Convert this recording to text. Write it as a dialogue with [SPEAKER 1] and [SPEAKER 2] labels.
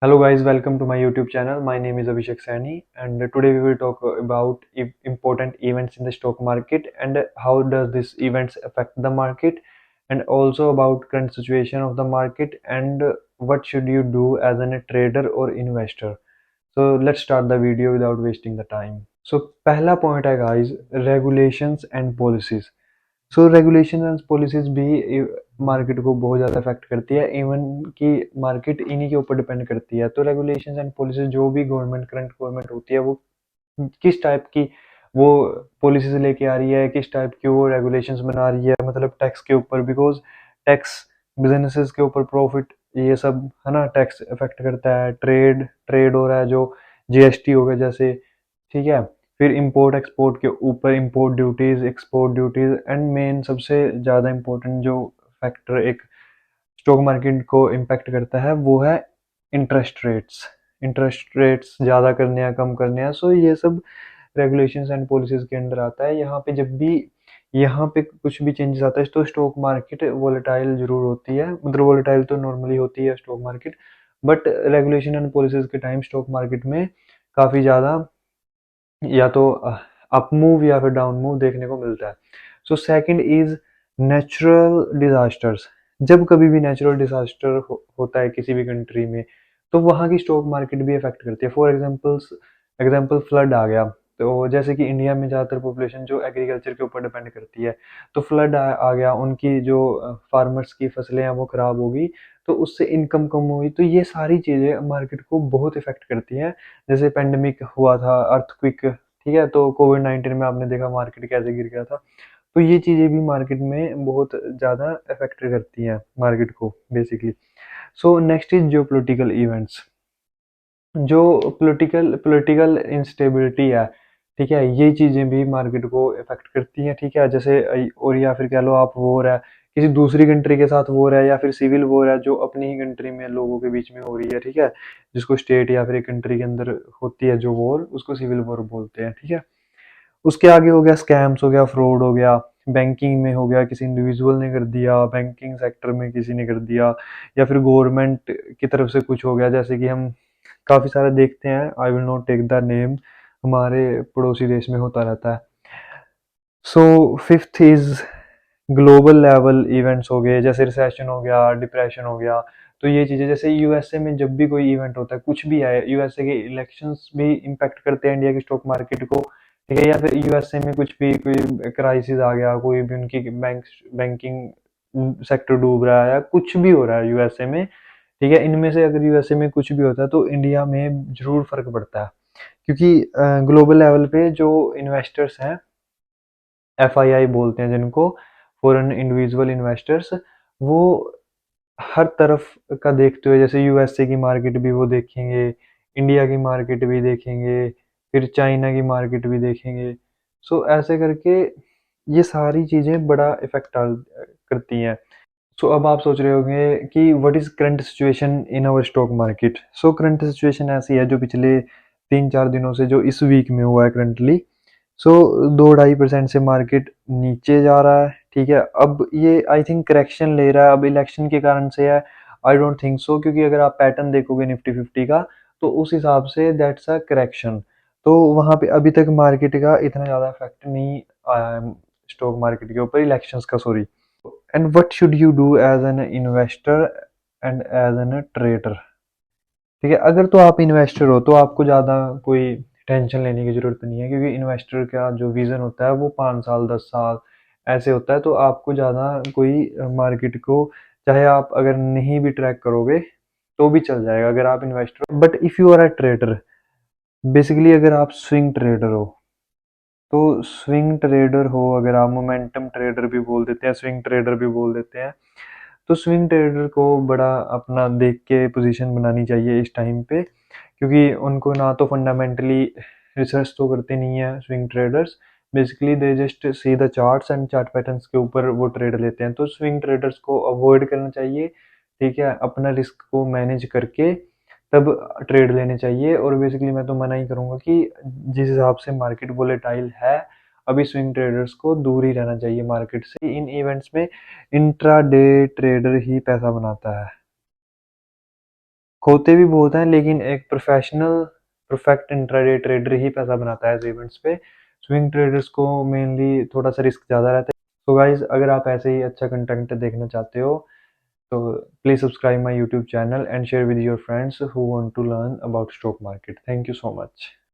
[SPEAKER 1] Hello guys, welcome to my YouTube channel. My name is Abhishek Sani and today we will talk about important events in the stock market and how does this events affect the market and also about current situation of the market and what should you do as a trader or investor. So let's start the video without wasting the time. So पहला point है guys, regulations and policies. So regulation and policies भी market को बहुत ज़्यादा affect करती है। Even कि market इन्हीं के ऊपर डिपेंड करती है। तो रेगुलेशन एंड पॉलिसीज जो भी गवर्नमेंट करंट गवर्नमेंट होती है वो किस टाइप की वो पॉलिसीज लेके आ रही है, किस टाइप की वो रेगुलेशंस बना रही है, मतलब टैक्स के ऊपर। बिकॉज टैक्स बिजनेसेस के ऊपर प्रॉफिट ये सब है ना, टैक्स इफेक्ट करता है। ट्रेड ट्रेड हो रहा है जो जीएसटी हो गया जैसे, ठीक है। फिर इंपोर्ट एक्सपोर्ट के ऊपर import duties, export duties and main सबसे ज़्यादा इम्पोर्टेंट जो फैक्टर एक स्टॉक मार्केट को इम्पैक्ट करता है वो है इंटरेस्ट रेट्स। इंटरेस्ट रेट्स ज़्यादा करने हैं, कम करने हैं, सो ये सब रेगुलेशंस एंड पॉलिसीज के अंडर आता है। यहाँ पे जब भी यहाँ पे कुछ भी चेंजेस आता है तो स्टॉक मार्केट वोलेटाइल जरूर होती है। मतलब वोलेटाइल तो नॉर्मली होती है stock market, but regulation and policies के टाइम स्टॉक मार्केट में काफ़ी ज़्यादा या तो अप मूव या फिर डाउन मूव देखने को मिलता है। So second is natural disasters. जब कभी भी नेचुरल डिजास्टर होता है किसी भी कंट्री में तो वहाँ की स्टॉक मार्केट भी इफेक्ट करती है। फॉर एग्जांपल फ्लड आ गया, तो जैसे कि इंडिया में ज़्यादातर पॉपुलेशन जो एग्रीकल्चर के ऊपर डिपेंड करती है, तो फ्लड आ गया, उनकी जो फार्मर्स की फसलें हैं वो खराब हो गई, तो उससे इनकम कम हुई। तो ये सारी चीज़ें मार्केट को बहुत इफेक्ट करती हैं। जैसे पेंडेमिक हुआ था, अर्थक्विक, ठीक है, तो कोविड 19 में आपने देखा मार्केट कैसे गिर गया था। तो ये चीज़ें भी मार्केट में बहुत ज़्यादा अफेक्ट करती हैं मार्केट को बेसिकली। सो नेक्स्ट इज जो पॉलिटिकल इवेंट्स, जो पॉलिटिकल पॉलिटिकल इंस्टेबिलिटी है, ठीक है, ये चीज़ें भी मार्केट को इफेक्ट करती हैं, ठीक है। जैसे और या फिर कह लो आप वॉर है, किसी दूसरी कंट्री के साथ वॉर है, या फिर सिविल वॉर है जो अपनी ही कंट्री में लोगों के बीच में हो रही है, ठीक है, जिसको स्टेट या फिर एक कंट्री के अंदर होती है जो वॉर, उसको सिविल वॉर बोलते हैं, ठीक है। उसके आगे हो गया स्कैम्स, हो गया फ्रॉड, हो गया बैंकिंग में, हो गया किसी इंडिविजुअल ने कर दिया, बैंकिंग सेक्टर में किसी ने कर दिया, या फिर गवर्नमेंट की तरफ से कुछ हो गया, जैसे कि हम काफ़ी सारे देखते हैं। I will not take the name, हमारे पड़ोसी देश में होता रहता है। So fifth is global level events हो गए, जैसे रिसेशन हो गया, डिप्रेशन हो गया। तो ये चीज़ें, जैसे यूएसए में जब भी कोई इवेंट होता है, कुछ भी है, यूएसए के इलेक्शंस भी इम्पैक्ट करते हैं इंडिया की स्टॉक मार्केट को, ठीक है। या फिर यूएसए में कुछ भी कोई क्राइसिस आ गया, कोई भी उनकी बैंकिंग सेक्टर डूब रहा है या कुछ भी हो रहा है यूएसए में, ठीक है। इनमें से अगर यूएसए में कुछ भी होता है तो इंडिया में जरूर फर्क पड़ता है, क्योंकि ग्लोबल लेवल पे जो इन्वेस्टर्स हैं, एफआईआई बोलते हैं जिनको, फॉरेन इंडिविजुअल इन्वेस्टर्स, वो हर तरफ का देखते हुए, जैसे यूएसए की मार्केट भी वो देखेंगे, इंडिया की मार्केट भी देखेंगे, फिर चाइना की मार्केट भी देखेंगे। सो ऐसे करके ये सारी चीज़ें बड़ा इफेक्ट करती हैं। सो अब आप सोच रहे होंगे कि what is current situation in our stock market. So current situation ऐसी है जो पिछले 3-4 दिनों से जो इस वीक में हुआ है करंटली। सो 2-2.5% से मार्केट नीचे जा रहा है, ठीक है। अब ये आई थिंक करेक्शन ले रहा है, अब इलेक्शन के कारण से है। आई डोंट थिंक सो, क्योंकि अगर आप पैटर्न देखोगे निफ्टी 50 का तो उस हिसाब से दैट्स अ करेक्शन। तो वहाँ पे अभी तक मार्केट का इतना ज़्यादा इफेक्ट नहीं आया है स्टॉक मार्केट के ऊपर इलेक्शंस का, sorry. And what should you do as an investor and as an trader, ठीक है। अगर तो आप इन्वेस्टर हो तो आपको ज़्यादा कोई टेंशन लेने की ज़रूरत नहीं है, क्योंकि इन्वेस्टर का जो विज़न होता है वो 5 साल 10 साल ऐसे होता है। तो आपको ज़्यादा कोई मार्केट को, चाहे आप अगर नहीं भी ट्रैक करोगे तो भी चल जाएगा अगर आप इन्वेस्टर हो। But if you are a trader, basically अगर आप स्विंग ट्रेडर हो, तो स्विंग ट्रेडर हो, अगर आप मोमेंटम ट्रेडर भी बोल देते हैं, स्विंग ट्रेडर भी बोल देते हैं, तो स्विंग ट्रेडर को बड़ा अपना देख के पोजीशन बनानी चाहिए इस टाइम पे, क्योंकि उनको ना तो फंडामेंटली रिसर्च तो करते नहीं है swing traders. Basically they just see the charts and chart patterns के ऊपर वो ट्रेड लेते हैं। तो स्विंग ट्रेडर्स को अवॉइड करना चाहिए, ठीक है, अपना रिस्क को मैनेज करके तब ट्रेड लेने चाहिए। और बेसिकली मैं तो मना ही करूंगा कि जिस हिसाब से मार्केट वोलेटाइल है, अभी स्विंग ट्रेडर्स को दूर ही रहना चाहिए मार्केट से। इन इवेंट्स में इंट्रा डे ट्रेडर ही पैसा बनाता है। खोते भी बहुत हैं, लेकिन एक प्रोफेशनल परफेक्ट इंट्राडे ट्रेडर ही पैसा बनाता है इवेंट्स पे। स्विंग ट्रेडर्स को मेनली थोड़ा सा रिस्क ज़्यादा रहता है। तो गाइज, अगर आप ऐसे ही अच्छा कंटेंट देखना चाहते हो तो please subscribe my YouTube channel and share with your friends who want to learn about stock market. Thank you so much.